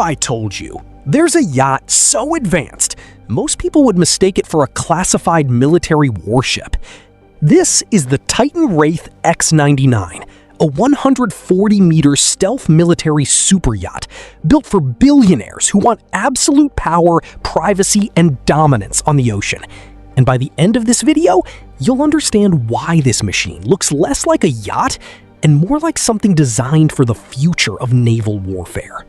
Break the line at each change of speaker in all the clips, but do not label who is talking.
I told you, there's a yacht so advanced, most people would mistake it for a classified military warship. This is the Titan Wraith X-99, a 140-meter stealth military superyacht built for billionaires who want absolute power, privacy, and dominance on the ocean. And by the end of this video, you'll understand why this machine looks less like a yacht and more like something designed for the future of naval warfare.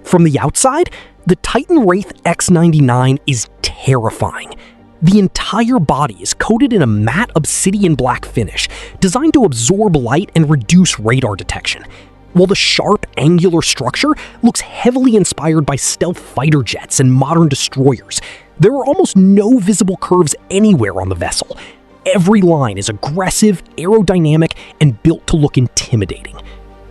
From the outside, the Titan Wraith X-99 is terrifying. The entire body is coated in a matte obsidian black finish, designed to absorb light and reduce radar detection. While the sharp, angular structure looks heavily inspired by stealth fighter jets and modern destroyers, there are almost no visible curves anywhere on the vessel. Every line is aggressive, aerodynamic, and built to look intimidating.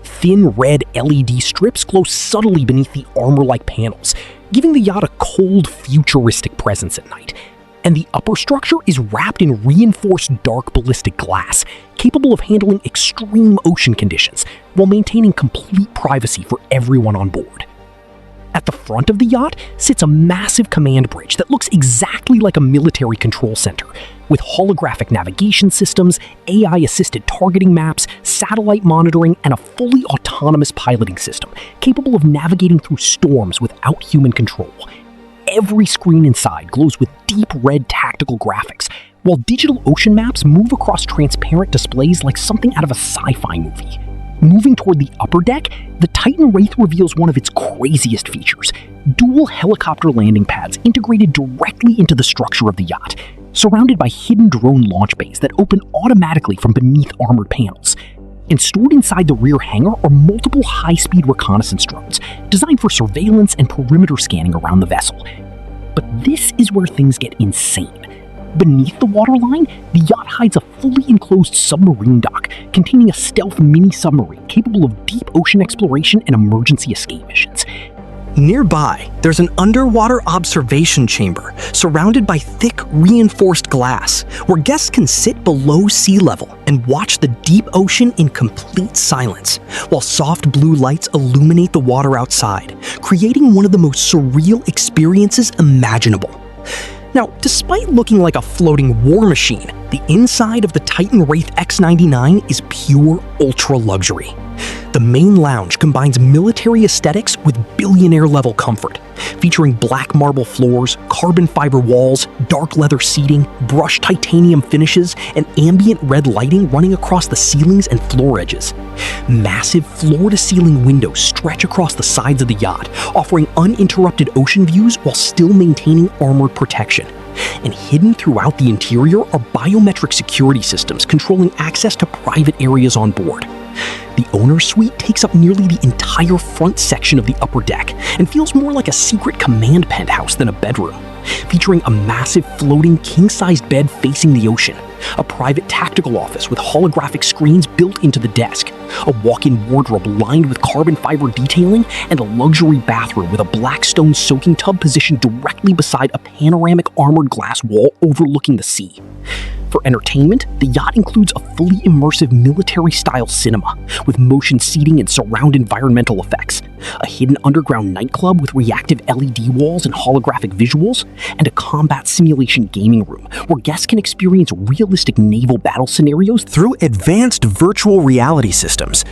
Thin red LED strips glow subtly beneath the armor-like panels, giving the yacht a cold, futuristic presence at night. And the upper structure is wrapped in reinforced dark ballistic glass, capable of handling extreme ocean conditions while maintaining complete privacy for everyone on board. At the front of the yacht sits a massive command bridge that looks exactly like a military control center, with holographic navigation systems, AI-assisted targeting maps, satellite monitoring, and a fully autonomous piloting system capable of navigating through storms without human control. Every screen inside glows with deep red tactical graphics, while digital ocean maps move across transparent displays like something out of a sci-fi movie. Moving toward the upper deck, the Titan Wraith reveals one of its craziest features: dual helicopter landing pads integrated directly into the structure of the yacht, surrounded by hidden drone launch bays that open automatically from beneath armored panels. And stored inside the rear hangar are multiple high-speed reconnaissance drones, designed for surveillance and perimeter scanning around the vessel. But this is where things get insane. Beneath the waterline, the yacht hides a fully enclosed submarine dock containing a stealth mini-submarine capable of deep ocean exploration and emergency escape missions.
Nearby, there's an underwater observation chamber surrounded by thick, reinforced glass, where guests can sit below sea level and watch the deep ocean in complete silence, while soft blue lights illuminate the water outside, creating one of the most surreal experiences imaginable. Now, despite looking like a floating war machine, the inside of the Titan Wraith X-99 is pure ultra-luxury. The main lounge combines military aesthetics with billionaire-level comfort, featuring black marble floors, carbon fiber walls, dark leather seating, brushed titanium finishes, and ambient red lighting running across the ceilings and floor edges. Massive floor-to-ceiling windows stretch across the sides of the yacht, offering uninterrupted ocean views while still maintaining armored protection. And hidden throughout the interior are biometric security systems controlling access to private areas on board. The owner's suite takes up nearly the entire front section of the upper deck and feels more like a secret command penthouse than a bedroom, featuring a massive floating king-sized bed facing the ocean, a private tactical office with holographic screens built into the desk, a walk-in wardrobe lined with carbon fiber detailing, and a luxury bathroom with a black stone soaking tub positioned directly beside a panoramic armored glass wall overlooking the sea. For entertainment, the yacht includes a fully immersive military-style cinema with motion seating and surround environmental effects, a hidden underground nightclub with reactive LED walls and holographic visuals, and a combat simulation gaming room where guests can experience realistic naval battle scenarios through advanced virtual reality systems.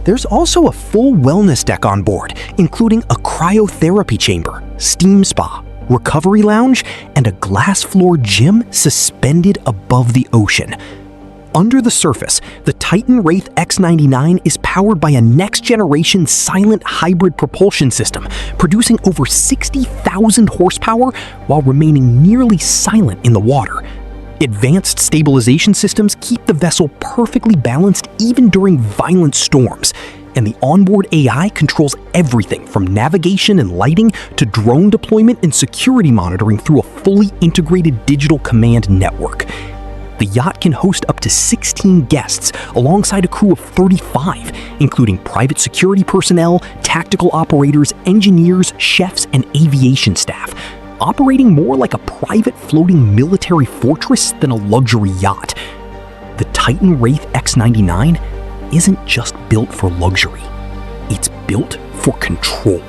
There's also a full wellness deck on board, including a cryotherapy chamber, steam spa, recovery lounge, and a glass floor gym suspended above the ocean. Under the surface, the Titan Wraith X-99 is powered by a next-generation silent hybrid propulsion system, producing over 60,000 horsepower while remaining nearly silent in the water. Advanced stabilization systems keep the vessel perfectly balanced even during violent storms, and the onboard AI controls everything from navigation and lighting to drone deployment and security monitoring through a fully integrated digital command network. The yacht can host up to 16 guests alongside a crew of 35, including private security personnel, tactical operators, engineers, chefs, and aviation staff, operating more like a private floating military fortress than a luxury yacht. The Titan Wraith X-99 isn't just built for luxury, it's built for control.